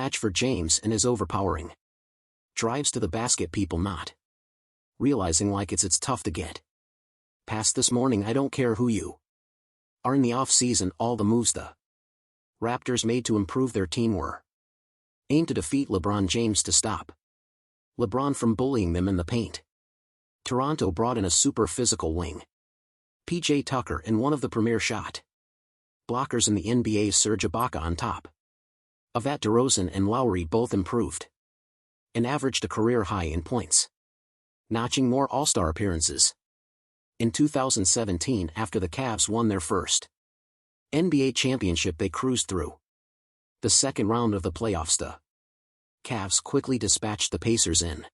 match for James and his overpowering drives to the basket, people not realizing like it's tough to get past this morning. I don't care who you are in the off-season, all the moves the Raptors made to improve their team were aimed to defeat LeBron James, to stop LeBron from bullying them in the paint. Toronto brought in a super physical wing, PJ Tucker, and one of the premier shot blockers in the NBA, Serge Ibaka. On top of that, DeRozan and Lowry both improved and averaged a career high in points, notching more All-Star appearances. In 2017, after the Cavs won their first NBA championship, they cruised through the second round of the playoffs. The Cavs quickly dispatched the Pacers in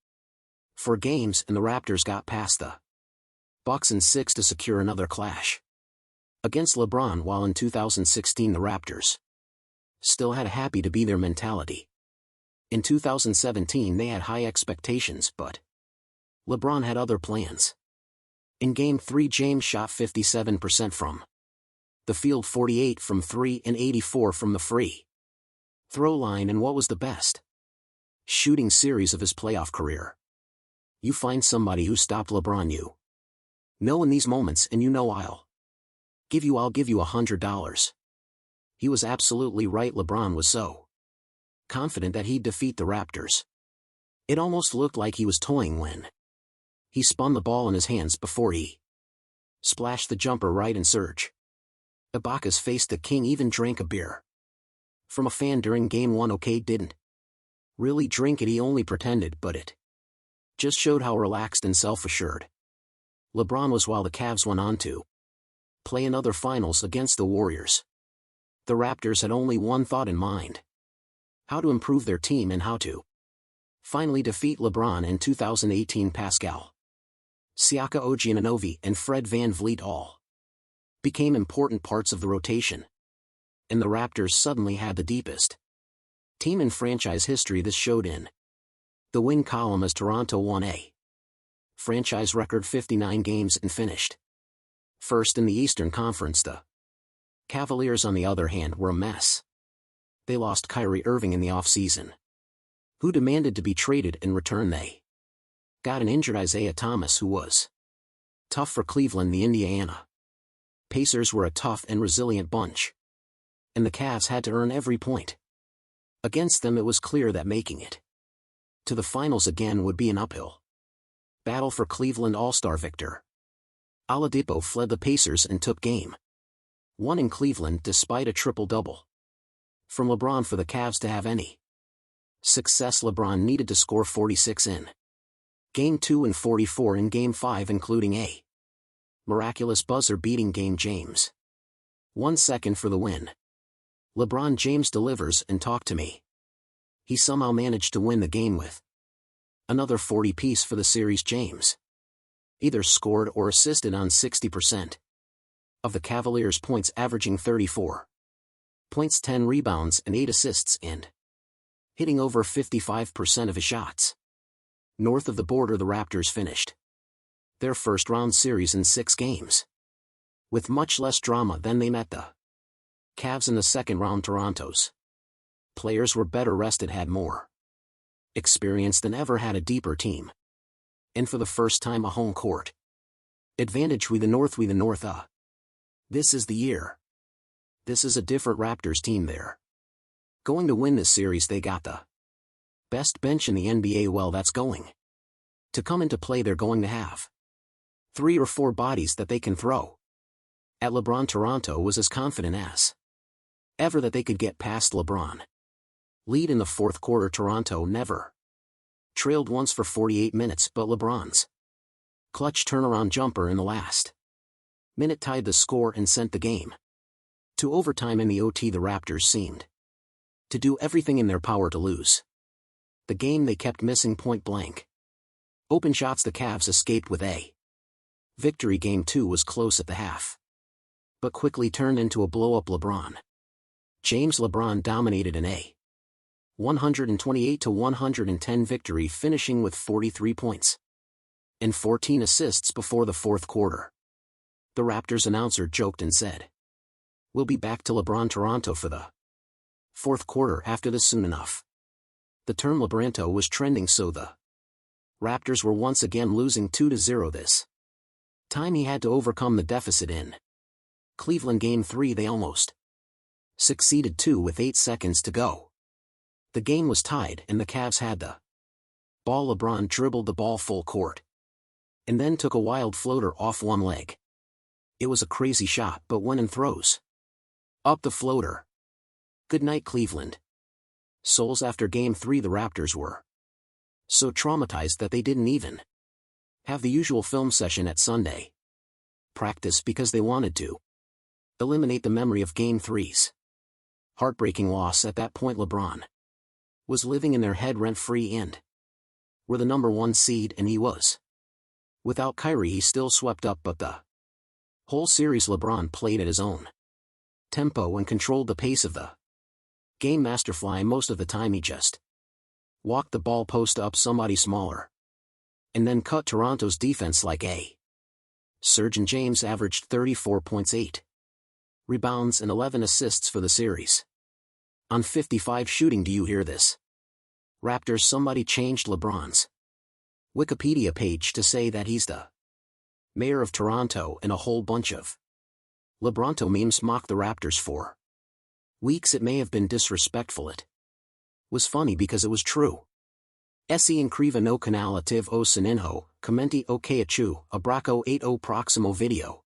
4 games, and the Raptors got past the Bucks in 6 to secure another clash against LeBron, while in 2016 the Raptors still had a happy-to-be-there mentality. In 2017 they had high expectations, but LeBron had other plans. In Game 3, James shot 57% from the field, 48 from 3 and 84 from the free throw line, and what was the best shooting series of his playoff career. You find somebody who stopped LeBron, you know in these moments, and you know I'll give you $100. He was absolutely right. LeBron was so confident that he'd defeat the Raptors. It almost looked like he was toying when he spun the ball in his hands before he splashed the jumper right in Serge Ibaka's face. The King even drank a beer from a fan during Game 1. Okay, didn't really drink it, he only pretended, but it just showed how relaxed and self-assured LeBron was, while the Cavs went on to play another finals against the Warriors. The Raptors had only one thought in mind: how to improve their team and how to finally defeat LeBron. In 2018, Pascal Siaka, OG Anunoby, and Fred VanVleet all became important parts of the rotation, and the Raptors suddenly had the deepest team in franchise history. This showed in the win column as Toronto won a franchise record 59 games and finished first in the Eastern Conference. The Cavaliers, on the other hand, were a mess. They lost Kyrie Irving in the offseason, who demanded to be traded. In return they got an injured Isaiah Thomas, who was tough for Cleveland. The Indiana Pacers were a tough and resilient bunch, and the Cavs had to earn every point against them. It was clear that making it to the finals again would be an uphill battle for Cleveland. All-Star Victor Oladipo fled the Pacers and took Game 1 in Cleveland despite a triple-double from LeBron. For the Cavs to have any success, LeBron needed to score 46 in Game 2 and 44 in Game 5, including a miraculous buzzer-beating game. James 1 second for the win. LeBron James delivers, and talk to me. He somehow managed to win the game with another 40-piece for the series. James either scored or assisted on 60% of the Cavaliers' points, averaging 34 points, 10 rebounds, and 8 assists, and hitting over 55% of his shots. North of the border, the Raptors finished their first-round series in 6 games with much less drama than they met the Cavs in the second round. Toronto's players were better rested, had more experience than ever, had a deeper team, and for the first time a home court advantage. We the North. This is the year. This is a different Raptors team. They're going to win this series. They got the best bench in the NBA. Well, that's going to come into play. They're going to have 3 or 4 bodies that they can throw at LeBron. Toronto was as confident as ever that they could get past LeBron. Lead in the fourth quarter. Toronto never trailed once for 48 minutes, but LeBron's clutch turnaround jumper in the last minute tied the score and sent the game to overtime. In the OT, the Raptors seemed to do everything in their power to lose the game. They kept missing point-blank open shots. The Cavs escaped with a victory. Game 2 was close at the half, but quickly turned into a blow-up. LeBron dominated in a 128-110 victory, finishing with 43 points and 14 assists before the fourth quarter. The Raptors announcer joked and said, "We'll be back to LeBron Toronto for the fourth quarter after this soon enough." The term Lebronto was trending, so the Raptors were once again losing 2-0 this time. He had to overcome the deficit in Cleveland Game 3. They almost succeeded too with 8 seconds to go. The game was tied and the Cavs had the ball. LeBron dribbled the ball full court and then took a wild floater off one leg. It was a crazy shot, but went and throws up the floater. Good night, Cleveland. Souls. After Game 3, the Raptors were so traumatized that they didn't even have the usual film session at Sunday practice because they wanted to eliminate the memory of Game 3's heartbreaking loss. At that point, LeBron was living in their head rent-free and were the number 1 seed, and he was. Without Kyrie, he still swept up, but the whole series LeBron played at his own tempo and controlled the pace of the game masterfully. Most of the time he just walked the ball post up somebody smaller and then cut Toronto's defense like a surgeon. James averaged 34 points, 8 rebounds and 11 assists for the series on 55 shooting. Do you hear this, Raptors? Somebody changed LeBron's Wikipedia page to say that he's the mayor of Toronto, and a whole bunch of Lebronto memes mocked the Raptors for weeks. It may have been disrespectful. It was funny because it was true. Se incrível no canal ativo o sininho, comente o que achu, abraco 80 proximo video.